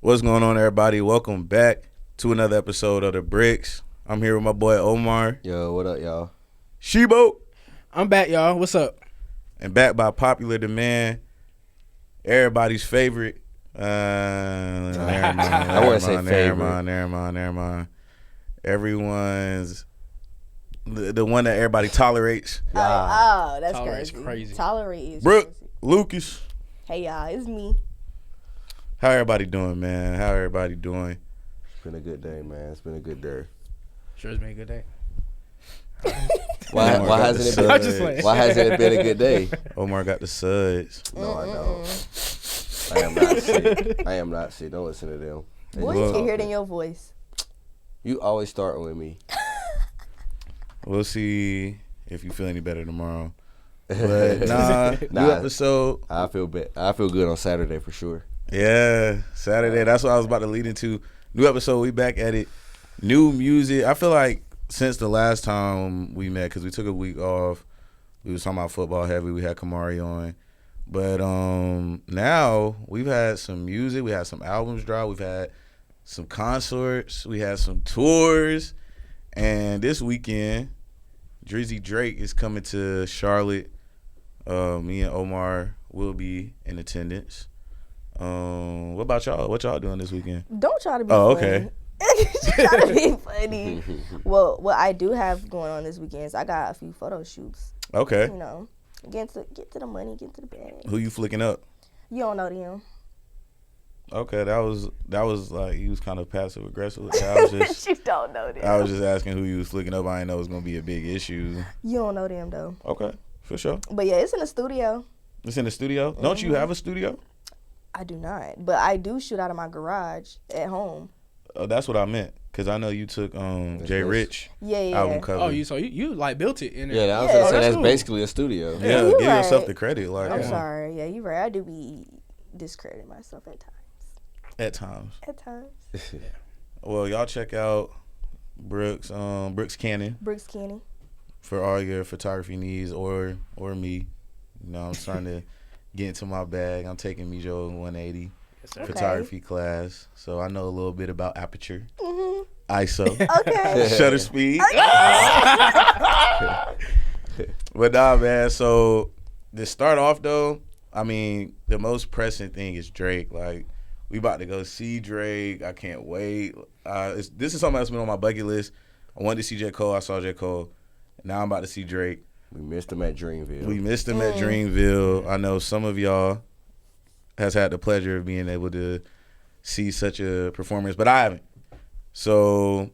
What's going on, everybody? Welcome back to another episode of the Brickz. I'm here with my boy Omar. Yo, what up, y'all? Asheebo. I'm back, y'all. What's up? And back by popular demand, everybody's favorite. Never mind. I wouldn't say favorite. Never mind. Everyone's the one that everybody tolerates. Oh, that's Tolerate's crazy. Tolerate is Brooke, crazy. Lucas. Hey, y'all, it's me. How everybody doing, man? How everybody doing? It's been a good day, man. It's been a good day. Sure, it's been a good day. Why hasn't it been? I'm just playing. Why hasn't it been a good day? Omar got the suds. No, I don't. I am not sick. I am not sick. Don't listen to them. Boy, you can hear it in your voice. You always starting with me. We'll see if you feel any better tomorrow. But new episode. I feel good on Saturday for sure. Yeah, Saturday. That's what I was about to lead into. New episode. We back at it. New music. I feel like since the last time we met, because we took a week off, we was talking about football heavy. We had Kamari on. But now we've had some music. We had some albums drop. We've had some concerts. We had some tours. And this weekend, Drizzy Drake is coming to Charlotte. Me and Omar will be in attendance. What about y'all? What y'all doing this weekend? Don't try to be funny. Okay. Try to be funny. Well, what I do have going on this weekend is I got a few photo shoots. Okay. You know, get to the money, get to the bag. Who you flicking up? You don't know them. Okay, that was like he was kind of passive aggressive. I was just You don't know them. I was just asking who you was flicking up. I didn't know it was gonna be a big issue. You don't know them though. Okay, for sure. But yeah, it's in the studio. It's in the studio. Mm-hmm. Don't you have a studio? I do not, but I do shoot out of my garage at home. That's what I meant, because I know you took Jay Rich album cover. Oh, you like built it in there. Yeah, I was gonna say that's cool. Basically a studio. Yeah, you give right. yourself the credit. Like, I'm sorry. Yeah, you're right. I do be discrediting myself at times. At times. At times. Well, y'all check out Brickz Cannon. Brickz Cannon. For all your photography needs or me. You know, I'm trying to get into my bag. I'm taking Mijo 180 photography class, so I know a little bit about aperture, ISO, shutter speed. But nah, man. So to start off though, I mean, the most pressing thing is Drake. Like, we about to go see Drake. I can't wait. This is something that's been on my bucket list. I wanted to see J. Cole. I saw J. Cole. Now I'm about to see Drake. We missed him at Dreamville. At Dreamville. I know some of y'all has had the pleasure of being able to see such a performance, but I haven't. So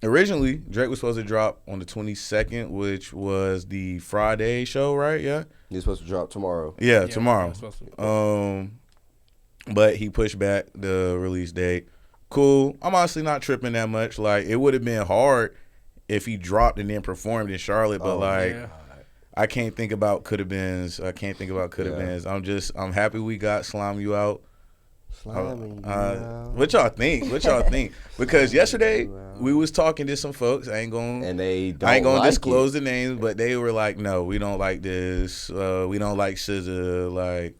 originally, Drake was supposed to drop on the 22nd, which was the Friday show, right? Yeah? He's supposed to drop tomorrow. Yeah, tomorrow. But he pushed back the release date. Cool. I'm honestly not tripping that much. Like, it would have been hard if he dropped and then performed in Charlotte, but I can't think about could-have-beens. I'm happy we got Slime You Out. What y'all think? Because yesterday we was talking to some folks. I ain't gonna disclose the names, but they were like, "No, we don't like this. We don't like SZA." Like,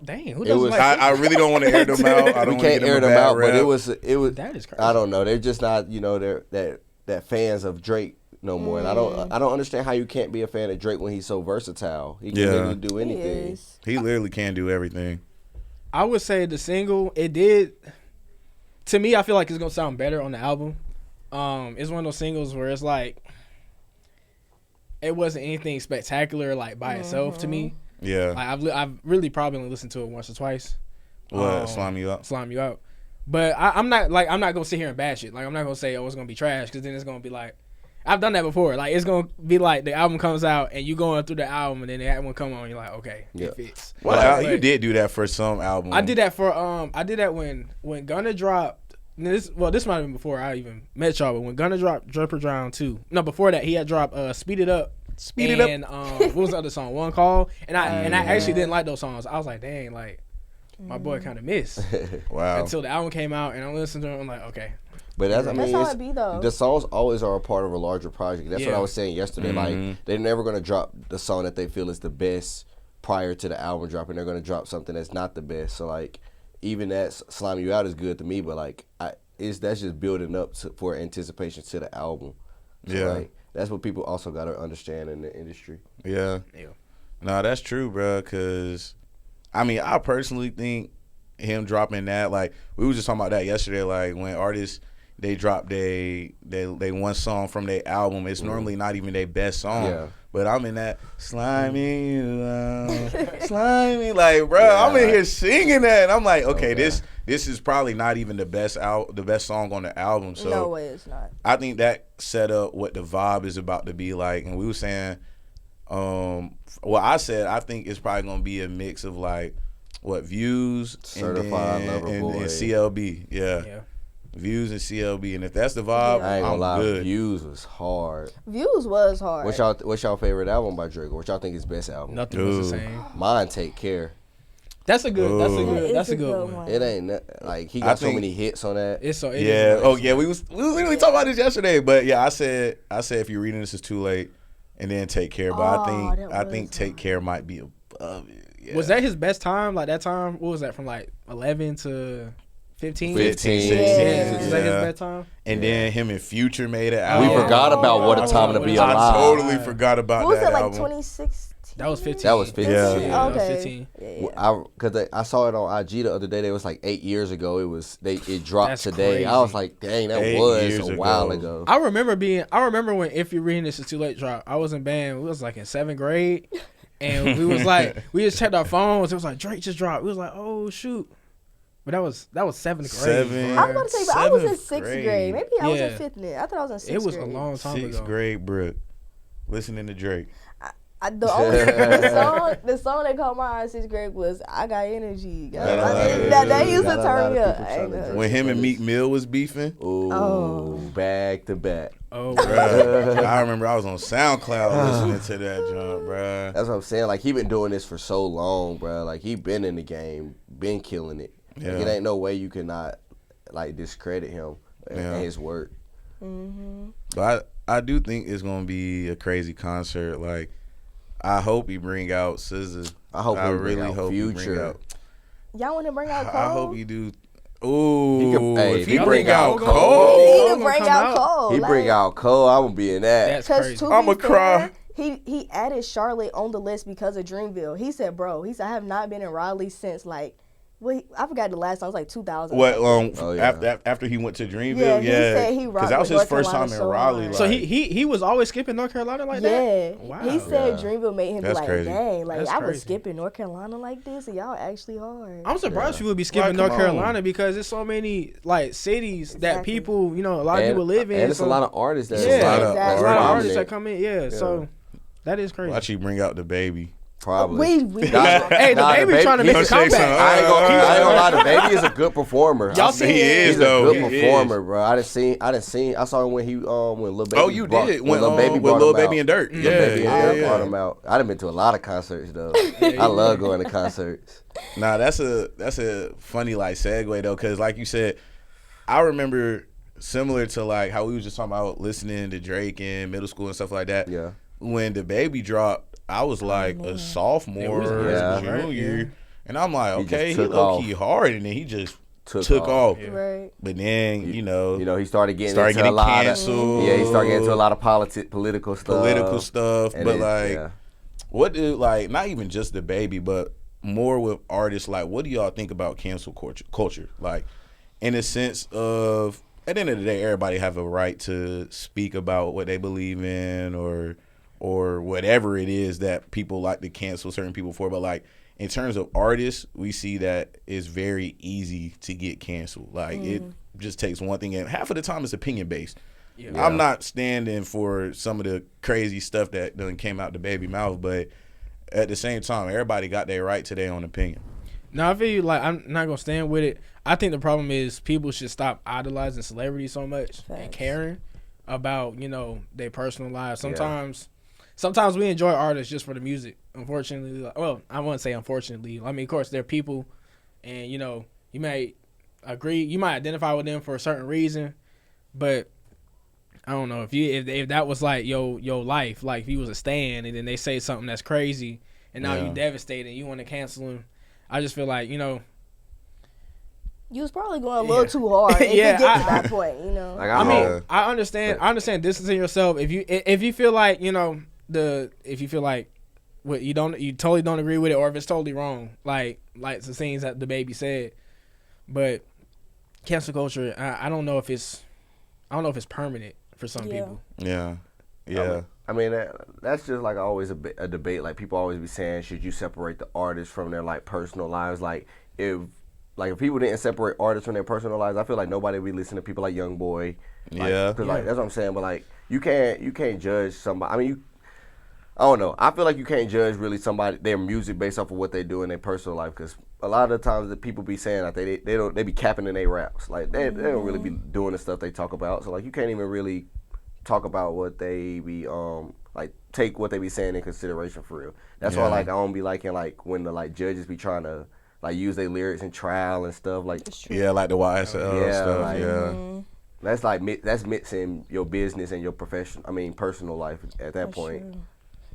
dang, who doesn't like I really don't want to air them out. We can't air them out, but it was. That is crazy. I don't know. They're just not. They're that fans of Drake no more, and I don't understand how you can't be a fan of Drake when he's so versatile. He can literally do anything. He literally can do everything. I would say the single, it did. To me, I feel like it's gonna sound better on the album. It's one of those singles where it's like it wasn't anything spectacular like by itself to me. Yeah, like I've really probably only listened to it once or twice. What Slime You Out? But I'm not gonna sit here and bash it. Like, I'm not gonna say it's gonna be trash, because then it's gonna be like, I've done that before. Like, it's gonna be like the album comes out and you going through the album and then the album come on, you're like, okay, it fits. Well, you did do that for some albums. I did that for when Gunna dropped. This might have been before I even met y'all, but when Gunna dropped Drip or Drown 2. No, before that he had dropped Speed It Up. And what was the other song? One Call. And I actually didn't like those songs. I was like, dang, like, my boy kind of missed. Wow. Until the album came out and I listened to it, I'm like, okay. But that's how it be though. The songs always are a part of a larger project. That's what I was saying yesterday. Like, they're never gonna drop the song that they feel is the best prior to the album dropping. They're gonna drop something that's not the best. So like, even that Slime You Out is good to me, but like that's just building up for anticipation to the album. So like, that's what people also got to understand in the industry. Yeah. No, that's true, bro. Cause I mean, I personally think him dropping that, like we were just talking about that yesterday. Like when artists they drop they one song from their album, it's normally not even their best song. Yeah. But I'm in that slimy, slimy, like bro, I'm in here singing that, and I'm like, okay, this is probably not even the best song on the album. So no way, it's not. I think that set up what the vibe is about to be like, and we were saying, I said I think it's probably gonna be a mix of like what Views, Certified Lover Boy, and CLB, yeah. Views and CLB, and if that's the vibe, I ain't gonna lie. Good. Views was hard. Views was hard. What's y'all favorite album by Drake? Or what y'all think is best album? Nothing was the same. Mine, Take Care. That's a good one. It ain't like he got so many hits on that. It's so we was literally talking about this yesterday, but yeah, I said if you're reading this, it's too late, and then Take Care. But I think Take Care might be above it. Yeah. Was that his best time? Like that time? What was that from like 11 to 15? 16. Was that his best time? And then him and Future made it out. We forgot about What a Time to Be Alive. I totally forgot about what was that it, like album. 2016? That was 15. That was 15. Yeah. Okay. That was 15. Yeah. Because I saw it on IG the other day. It was like 8 years ago. It dropped That's today. crazy. I was like, dang, that was a while ago. I remember when If You're Reading This Is Too Late dropped. I was in band. We was like in 7th grade. And we was like, we just checked our phones. It was like, Drake just dropped. We was like, oh, shoot. But that was 7th grade. I was about to say, but I was in 6th grade. Maybe I was in 5th grade. I thought I was in 6th grade. It was a long time ago. 6th grade, Brooke. Listening to Drake. The song that caught my eye in 6th grade was I Got Energy. That used to turn me up. When him and Meek Mill was beefing. Oh, back to back. Oh, bruh. I remember I was on SoundCloud listening to that jump, bruh. That's what I'm saying. Like, he been doing this for so long, bruh. Like, he been in the game, been killing it. Yeah. Like, it ain't no way you cannot, like, discredit him and his work. Mm-hmm. But I do think it's going to be a crazy concert. Like, I hope he bring out SZA. I really hope Future. He bring out. Y'all want to bring out Cole? I hope you do. Ooh, if he bring out Cole. Cole. He bring out Cole. He bring out Cole. I'm gonna be in that. That's crazy. I'ma cry. He added Charlotte on the list because of Dreamville. He said, I have not been in Raleigh since like. Well, I forgot the last time. It was like 2000. What? After he went to Dreamville, he said he rocked. Because that was his first time in Raleigh. Like, so he was always skipping North Carolina like that. Yeah. Wow. He said Dreamville made him That's be like, crazy. dang, like That's I was crazy. skipping North Carolina like this, and y'all actually hard. I'm surprised you would be skipping North Carolina because there's so many like cities that people, a lot of people live in. And it's a lot of artists. A lot of artists that come in. Yeah. So that is crazy. Watch you bring out the baby. Probably. Hey, the baby trying to make a comeback. I ain't gonna lie. The baby is a good performer. Y'all see, he is He's though. a good performer, bro. I saw him when Lil Baby. Oh, you did when Lil Baby and Dirt. Yeah, brought him out. I done been to a lot of concerts though. I love going to concerts. Nah, that's a funny like segue though, because like you said, I remember similar to like how we was just talking about listening to Drake in middle school and stuff like that. Yeah. When the baby dropped, I was like a sophomore, junior, and I'm like, okay, he low key hard, and then he just took off. Yeah. Right. But then he started getting into a lot canceled. He started getting into a lot of political stuff. But like, what do not even just the baby, but more with artists? Like, what do y'all think about cancel culture? Like, in the sense of, at the end of the day, everybody have a right to speak about what they believe in or whatever it is that people like to cancel certain people for. But like in terms of artists, we see that it's very easy to get canceled. Like it just takes one thing, and half of the time it's opinion based. Yeah. I'm not standing for some of the crazy stuff that done came out the baby mouth, but at the same time, everybody got their right to their own opinion. No, I feel like I'm not gonna stand with it. I think the problem is people should stop idolizing celebrities so much and caring about their personal lives. Sometimes we enjoy artists just for the music. Unfortunately, I wouldn't say unfortunately. I mean, of course, they're people, and you might agree, you might identify with them for a certain reason, but I don't know if that was like your life, like if you was a stan and then they say something that's crazy and now you devastated and you want to cancel them. I just feel like You was probably going a little too hard. And Yeah, you get to that point, you know. Like, I mean, I understand distancing yourself. If you feel like, you know, if you feel like what you totally don't agree with it, or if it's totally wrong, like the things that the baby said. But cancel culture, I don't know if it's permanent for some people. Yeah. I mean, that's just like always a debate. Like people always be saying, should you separate the artists from their like personal lives? Like if people didn't separate artists from their personal lives, I feel like nobody would listen to people like YoungBoy. Like, like that's what I'm saying. But like you can't judge somebody. I mean, I don't know. I feel like you can't judge really their music based off of what they do in their personal life, because a lot of the times the people be saying that they be capping in their raps. Like they don't really be doing the stuff they talk about. So like you can't even really talk about what they be like take what they be saying in consideration for real. That's why like I don't be liking like when the like judges be trying to like use their lyrics in trial and stuff like like the YSL stuff. Like, that's like that's mixing your business and your personal life at that point. True.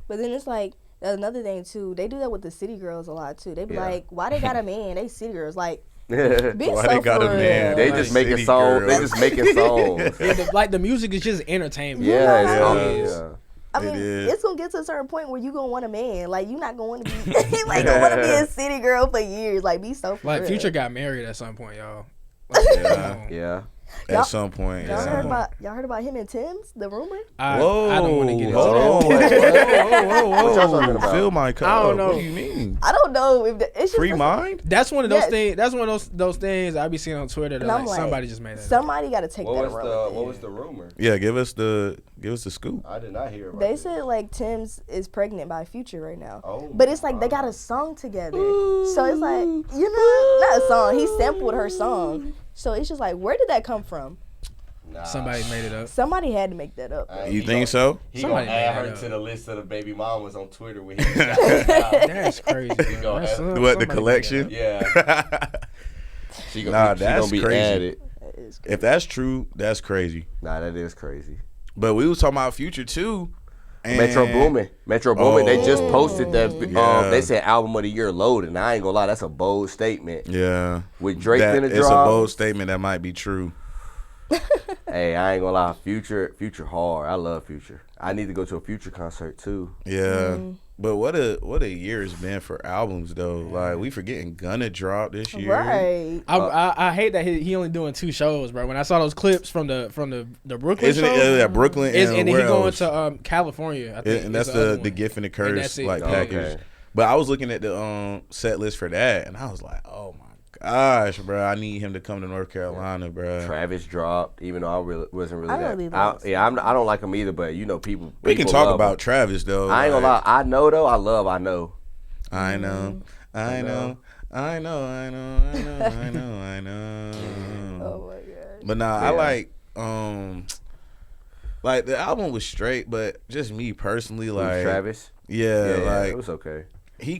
But then it's like another thing too. They do that with the city girls a lot too. They be like, "Why they got a man? They city girls." Like, Why they got a man? They just making songs. They just making songs. Like the music is just entertainment. Yeah. I mean, it's gonna get to a certain point where you gonna want a man. Like, you not gonna want to be like gonna want to be a city girl for years. Like, be so for like real. Future got married at some point, y'all. Like, Yeah. At some point, y'all heard about him and Tim's, the rumor? I don't want to get into hold on. that. Whoa. What y'all talking about? Fill my cup. I don't know. What do you mean? I don't know if it's just Free mind? That's one of those things. That's one of those things I be seeing on Twitter that And I'm like, somebody just made that. Somebody got to take that around. What was the rumor? Yeah, give us the scoop. I did not hear about They this. said like Tim's is pregnant by Future right now. Oh, but it's like they got a song together. So it's like, you know, not a song. He sampled her song. So it's just like, where did that come from? Nah. Somebody made it up. Somebody had to make that up. You think so? He Somebody gonna add made her that to up. the list of the baby mamas on Twitter when he That's crazy. gonna That's have- What, the somebody collection? made that up. Yeah. She Nah, she that's gonna be crazy. added. That is crazy. If that's true, that's crazy. Nah, that is crazy. But we was talking about Future too. And Metro Boomin. They just posted that. Yeah. They said album of the year loaded. And I ain't gonna lie, that's a bold statement. Yeah. With Drake in the It's a drop. bold statement that might be true. Hey, I ain't gonna lie, Future hard. I love Future. I need to go to a Future concert too. Yeah. But what a year it's been for albums though. Like we forgetting Gunna dropped this year. Right. I hate that he only doing 2 shows, bro. When I saw those clips from the Brooklyn Isn't show, it Brooklyn and then he where going else? to California. I think And that's is other the one. gift and the And curse that's it. like Oh, package. okay. But I was looking at the set list for that, and I was like, oh my gosh, bro, I need him to come to North Carolina, bro. Travis dropped, even though I wasn't really I that. really love I don't like him either, but you know people. We can people talk love about him. Travis though. I ain't gonna lie. I know though. I know. I know. I know. I know. I know. I know. Oh my god. But nah, Yeah. I like the album was straight, but just me personally, like Travis. yeah, like it was okay. he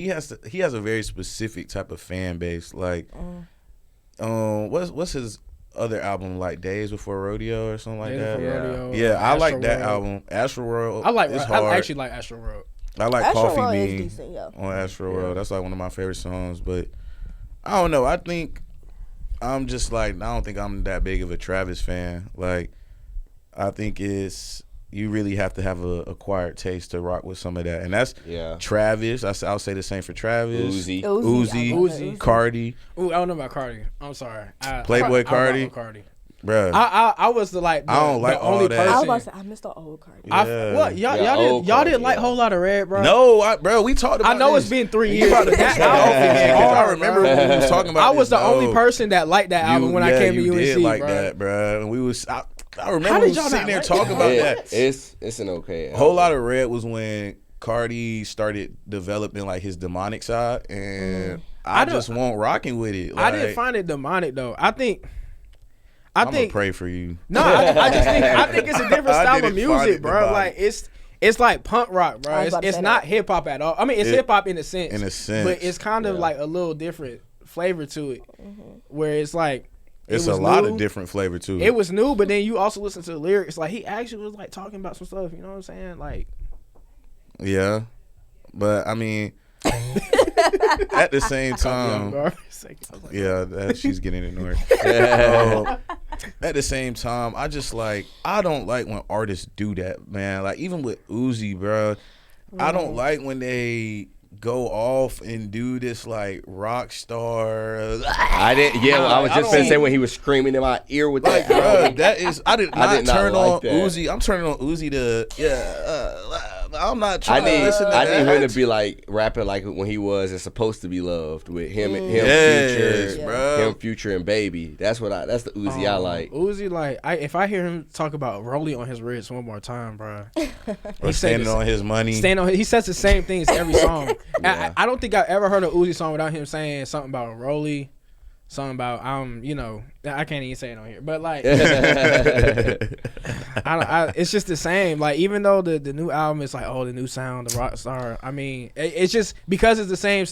has a very specific type of fan base. Like, what's his other album, like Days Before Rodeo or something like Days that? Before Rodeo, Yeah, I like that Astroworld. album. Astroworld. I hard. actually like Astroworld. I like Astro Coffee World is Bean decent, yeah. on Astroworld. That's like one of my favorite songs. But I don't know. I think I'm just like, I don't think I'm that big of a Travis fan. Like, I think you really have to have a acquired taste to rock with some of that. And that's Travis. I'll say the same for Travis. Uzi. Cardi. Ooh, I don't know about Cardi. I'm sorry. Playboy I Cardi? don't know Cardi. Bruh. I was the I don't like all only that. person. I was about to say, I missed the old Cardi. Yeah. What y'all old didn't y'all Cardi, didn't like yeah. Whole Lot of Red, bro? No, bro, we talked about I know this. it's been 3 You years. about to but push that that album off is again, 'cause I hard, remember bro. when we was talking about I was this, the only no. person that liked that album when I came to you UNC, did like bro. that, bro. And we was I remember How we did was y'all sitting not there like talking that? about that. It's an okay. A Whole Lot of Red was when Cardi started developing like his demonic side, and I just won't rocking with it. Like, I didn't find it demonic though. I think I'm gonna pray for you. No, I think it's a different I style of didn't find music, it bro. demonic. Like it's like punk rock, I bro. was about to It's say not that. hip hop at all. I mean, it's hip hop in a sense. In a sense. But it's kind of like a little different flavor to it. Where it's like It's it a was lot new. of different flavor too. It was new, but then you also listen to the lyrics. Like he actually was like talking about some stuff. You know what I'm saying? Like yeah, but I mean, at the same time, she's getting ignored. At the same time, I don't like when artists do that, man. Like even with Uzi, bro, I don't like when they go off and do this like rock star. I didn't. Yeah, I was just gonna say when he was screaming in my ear with that. Bro, that is. I did not turn on that. Uzi. I'm turning on Uzi to. I'm not trying to listen to that. I need him to be like rapping like when he was and Supposed to Be Loved with him, Future, and Baby. That's the Uzi I like. Uzi, like, if I hear him talk about rolling on his wrist one more time, bro. Or standing on his money. He says the same things every song. Yeah. I don't think I've ever heard an Uzi song without him saying something about Rolly. Something about I can't even say it on here, but like, it's just the same. Like even though the new album is like, the new sound, the rock star. I mean, it's just because it's the same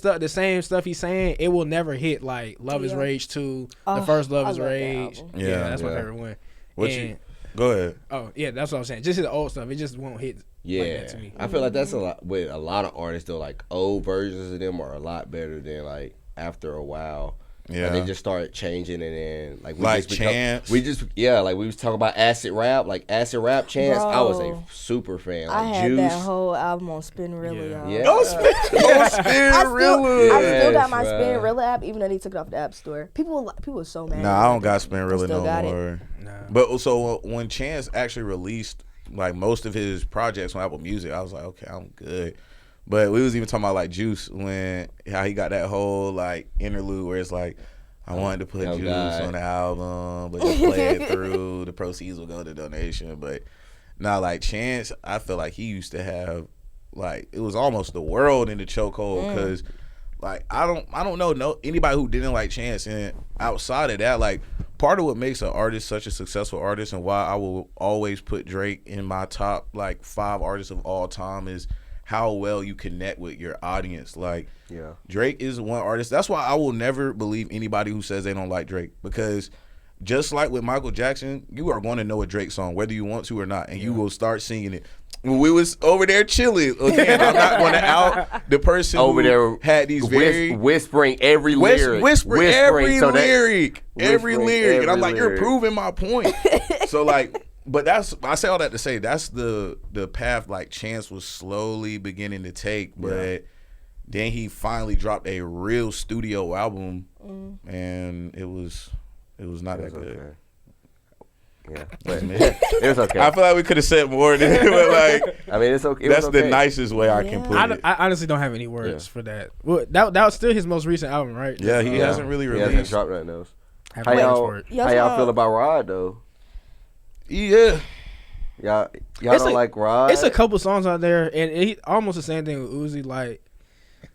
stuff he's saying. It will never hit like Love Is Rage 2, the first Love Is Rage. That's my favorite one. Go ahead. Oh yeah, that's what I'm saying. Just hit the old stuff. It just won't hit. Yeah, like that to me. I feel like that's a lot with a lot of artists though. Like old versions of them are a lot better than like after a while. Yeah, they just started changing and then like Chance. We was talking about acid rap, Chance. Bro, I was a super fan. Like I had Juice. that whole album on Spinrilla, y'all. Yeah. Spinrilla. I still got my Spinrilla app, even though they took it off the app store. People were so mad. Nah, I don't got Spinrilla no more. Nah. But so when Chance actually released like most of his projects on Apple Music, I was like, okay, I'm good. But we was even talking about like Juice how he got that whole like interlude where it's like, I wanted to put Juice on the album, but just play it through. The proceeds will go to donation. But now like Chance, I feel like he used to have like it was almost the world in the chokehold because like I don't know anybody who didn't like Chance, and outside of that, like part of what makes an artist such a successful artist and why I will always put Drake in my top like 5 artists of all time is how well you connect with your audience. Like Drake is one artist. That's why I will never believe anybody who says they don't like Drake, because just like with Michael Jackson, you are going to know a Drake song whether you want to or not, and you will start singing it. When we was over there chilling, again, I'm not going to out the person over who there had these whispering every lyric, whispering every lyric, and I'm like, you're proving my point. So like. But I say all that to say that's the path like Chance was slowly beginning to take, but then he finally dropped a real studio album, and it was not that good. Okay. Yeah, but it was okay. I feel like we could have said more than it, but like I mean, it's okay. That's the nicest way I can put it. I honestly don't have any words for that. Well, that was still his most recent album, right? Yeah, he hasn't really released. He hasn't dropped nothing else. How y'all feel about Rod though? Yeah. Y'all don't like Rod? It's a couple songs out there, and almost the same thing with Uzi. Like,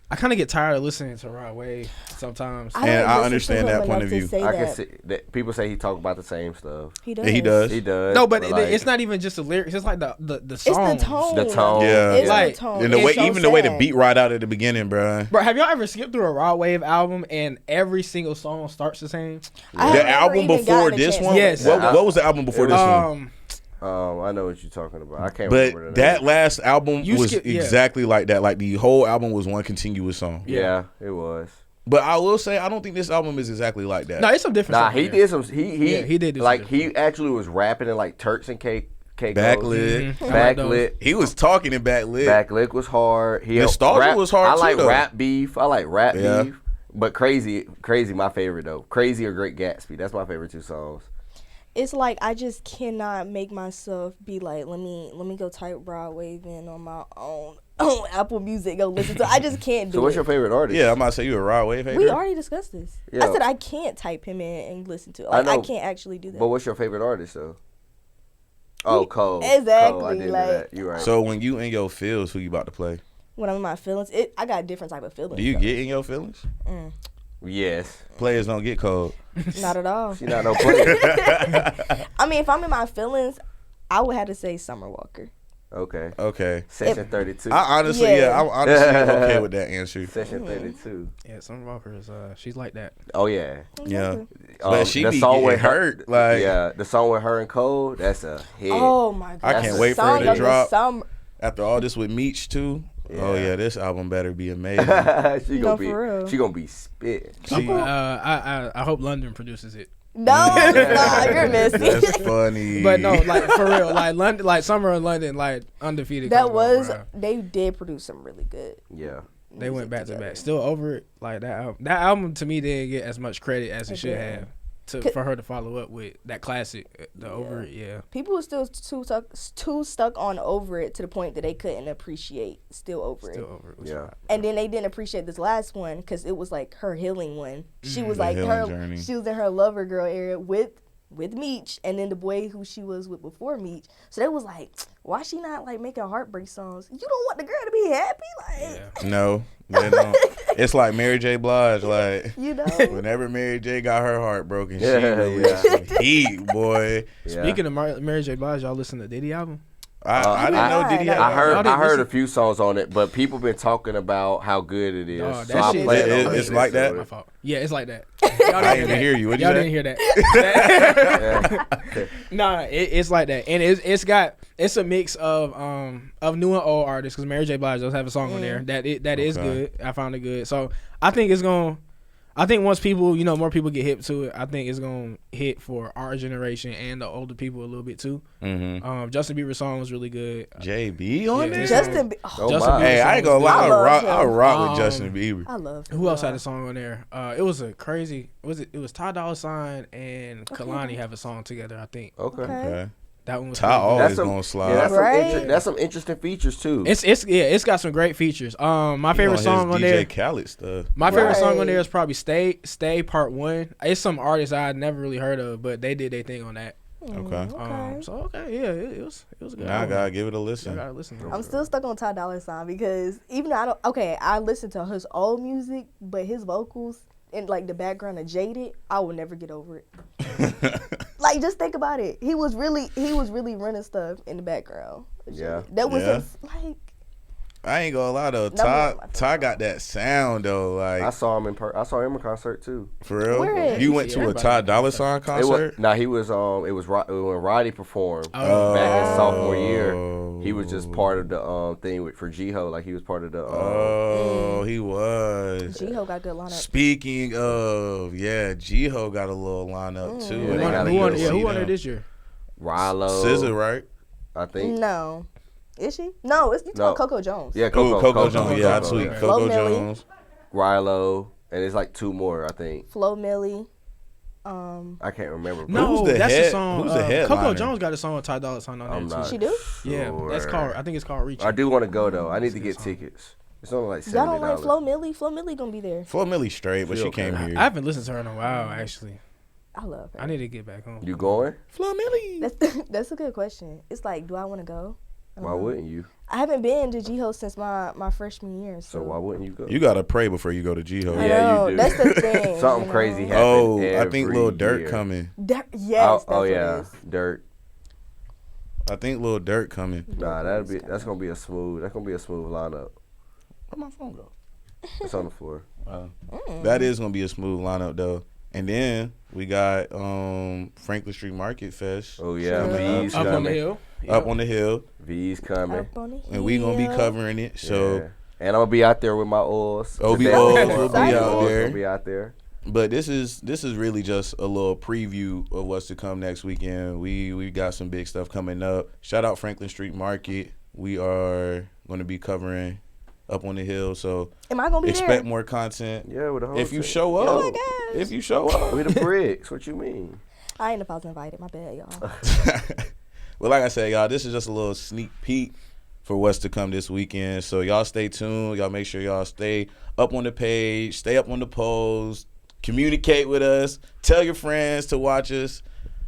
I kind of get tired of listening to Rod Wave sometimes. I understand that point of view. I can see that people say he talk about the same stuff. He does. Yeah, he does. No, but it's not even just the lyrics. It's like the song. It's the tone. The tone. Yeah. It's like, the tone. And the way, so even the way the sad. beat right out at the beginning, bro. Bro, have y'all ever skipped through a Rod Wave album and every single song starts the same? The album before this one? Yes. What was the album before this one? I know what you're talking about. I can't remember the name. That last album was exactly like that. Like the whole album was one continuous song. Yeah, it was. But I will say I don't think this album is exactly like that. No, it's some different stuff. He did some. He did do like some he actually was rapping in like Turks and Caicos. Backlit. Backlit. He was talking in Backlit. Backlit was hard. Nostalgia was hard I like too, Rap Beef. Beef. But Crazy, my favorite though. Crazy or Great Gatsby. That's my favorite 2 songs. It's like I just cannot make myself be like, let me go type Rod Wave in on my own Apple Music, go listen to it. I just can't do it. So what's your favorite artist? Yeah, I'm about to say you a Rod Wave hater. We already discussed this. Yeah. I said I can't type him in and listen to it. Like, I can't actually do that. But what's your favorite artist though? Oh, Cole. Exactly. Cole, I did like, that. You're right. So when you in your feels, who you about to play? When I'm in my feelings, I got a different type of feelings. Do you get in your feelings? Yes. Players don't get cold. Not at all. She not no player. I mean, if I'm in my feelings, I would have to say Summer Walker. Okay. Session 32. I'm honestly okay with that answer. Session 32. Yeah, Summer Walker is she's like that. Oh yeah. Yeah. But she the be song getting with hurt. Like, yeah, the song with her and Cole, that's a hit. Oh my god. I can't wait for her to Song of the drop. summer. After all this with Meech too. Oh yeah, this album better be amazing. she No, gonna be. for real. She gonna be spit. I hope London produces it. No, nah, you're messy. That's funny. But no, like for real, like London, like Summer in London, like undefeated. That combo, was bruh. they did produce some really good. Yeah. They went music back to together. back. Still over it. Like that album. That album to me didn't get as much credit as it It should didn't. have. For her to follow up with that classic, the Over It, yeah. People were still too stuck on Over It to the point that they couldn't appreciate Still Over Still It. Over It. Was Yeah. fire. And then they didn't appreciate this last one because it was like her healing one. She was The like healing journey. she was in her lover girl area with Meech, and then the boy who she was with before Meech. So they was like, why she not like making heartbreak songs? You don't want the girl to be happy, like Yeah. No, they don't. It's like Mary J. Blige. Like you know. whenever Mary J. got her heart broken, Yeah, she released some heat, boy. Yeah. Speaking of Mary J. Blige, y'all listen to Diddy album? I didn't know Diddy had I heard Y'all didn't I heard a listen? few songs on it, but people been talking about how good it is. Dog, so that I shit- played It- on it's it. like that? My fault. Yeah, it's like that. I didn't even hear you. What'd you Y'all say? didn't hear that. Yeah. Nah, it's like that, and it's a mix of new and old artists because Mary J. Blige does have a song on there that is Okay. good. I found it good, so I think it's gonna. I think once people, more people get hip to it, I think it's gonna hit for our generation and the older people a little bit too. Mm-hmm. Justin Bieber's song was really good. JB on Yeah. there? Justin, Oh, Justin my. Bieber Hey, I ain't gonna song was lie. I I love rock, him. I rock with Um, Justin Bieber. I love Who else had a song on there? It was a crazy. It was Ty Dolla $ign and Kalani have a song together. I think Okay. Okay. that one was. Ty pretty good. always some- gonna slide. Yeah, that's Right. that's some interesting features too. It's got some great features. My He favorite his song on DJ there. Khaled stuff. My favorite song on Right. there is probably Stay Part 1. It's some artists I had never really heard of, but they did their thing on that. Okay. It was a good. Now I album. gotta give it a I listen. gotta listen to it. I'm still stuck on Ty Dolla $ign because even though I listen to his old music, but his vocals and like the background of Jaded, I will never get over it. Like just think about it. He was really running stuff in the background. Yeah. That was Yeah. his, like I ain't gonna lie though. Number one, my favorite Ty got that sound though. I Like saw him I saw him in concert too. for real. Where at? You went to a Everybody Ty went to Dolla a $ign It concert? was, he was when Roddy performed Oh. back in sophomore year. He was just part of the thing for G-Ho. Like he was part of the. Oh, he was. G-Ho got good lineup. Speaking of, yeah, G-Ho got a little lineup too. Yeah, Who they won, gotta who go won, see who won them. it this year? Rilo, SZA, right? I think. No. Is she? No, you talking No. Coco Jones. Yeah, Coco Jones. Yeah, I Coco, tweet okay. Coco Flo Milli. Jones. Rilo, and it's like two more. I think. Flo Milli. I can't remember. but- No, Who's the that's head- the song. who's the Coco headliner? Jones got a song with Ty Dolla $ign on there I'm too. not. She do? Yeah, that's sure. called. I think it's called Reach. I do want to go though. I need to get tickets. It's only like $70. Y'all don't like Flo Milli? Flo Milli gonna be there. Flo Milli straight, but She she okay. came I here. haven't listened to her in a while actually. I love her. I need to get back home. You going? Flo Milli. That's a good question. It's like, do I want to go? Why wouldn't you? I haven't been to G-Ho since my freshman year. So why wouldn't you go? You gotta pray before you go to G-Ho. I Yeah, know, you do. That's the thing. Something you crazy know? happened. Oh, I think every Lil Durk year. coming. Yes. Oh that's yeah, What it is. Dirt. I think Lil Durk coming. Nah, that's gonna be a smooth lineup. Where'd my phone go? It's on the floor. That is gonna be a smooth lineup though. And then we got Franklin Street Market Fest Oh yeah, Sure. V's Up on the coming. hill. up on the hill, V's coming. Up on the and we gonna be hill. covering it. So, Yeah. And I'm gonna be out there with my oils. OB Today, Oils I'm will be gonna out there. Gonna be out there. but this is really just a little preview of what's to come next weekend. We got some big stuff coming up. Shout out Franklin Street Market. We are going to be covering up on the hill. So Am I gonna be expect there? more content. Yeah, with the whole If you team. show up, Oh my gosh. if you show up. We the Brickz. What you mean? I ain't know if I was invited. My bad, y'all. Well, like I said, y'all, this is just a little sneak peek for what's to come this weekend. So y'all stay tuned. Y'all make sure y'all stay up on the page, stay up on the polls, communicate with us, tell your friends to watch us.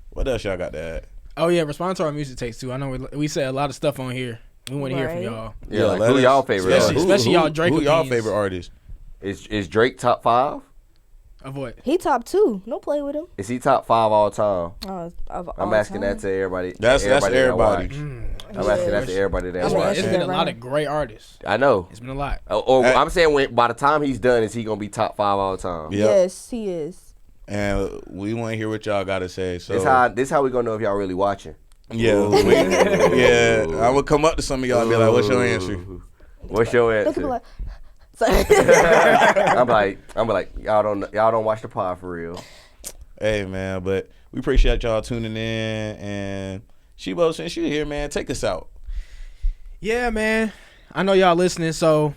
What else y'all got to add? Oh yeah, respond to our music takes too. I know we say a lot of stuff on here. We want to hear from Right. y'all. Yeah, like, let who us- y'all favorite Especially- artist? y'all Drake Who y'all opinions. favorite artist? Is Drake top 5? Of what? He top 2. Don't play with him. Is he top 5 all time? Of I'm all asking time. that to everybody. That's that I everybody. watch. Mm. I'm asking that to everybody that That's I'm why watch. it's asking been a that lot right of great artists. I know. It's been a lot. Or Hey. I'm saying by the time he's done, is he gonna be top 5 all time? Yep. Yes, he is. And we want to hear what y'all got to say. So This how we gonna know if y'all really watching. yeah, yeah. I would come up to some of y'all and be like, "What's your answer?" What's your They answer? could be like, sorry. I'm like, y'all don't watch the pod for real. Hey, man, but we appreciate y'all tuning in. And Asheebo, since you here, man, take us out. Yeah, man. I know y'all listening, so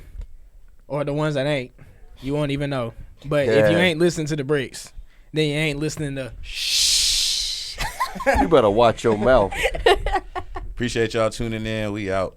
or the ones that ain't, you won't even know. But if you ain't listening to the Brickz, then you ain't listening to You better watch your mouth. Appreciate y'all tuning in. We out.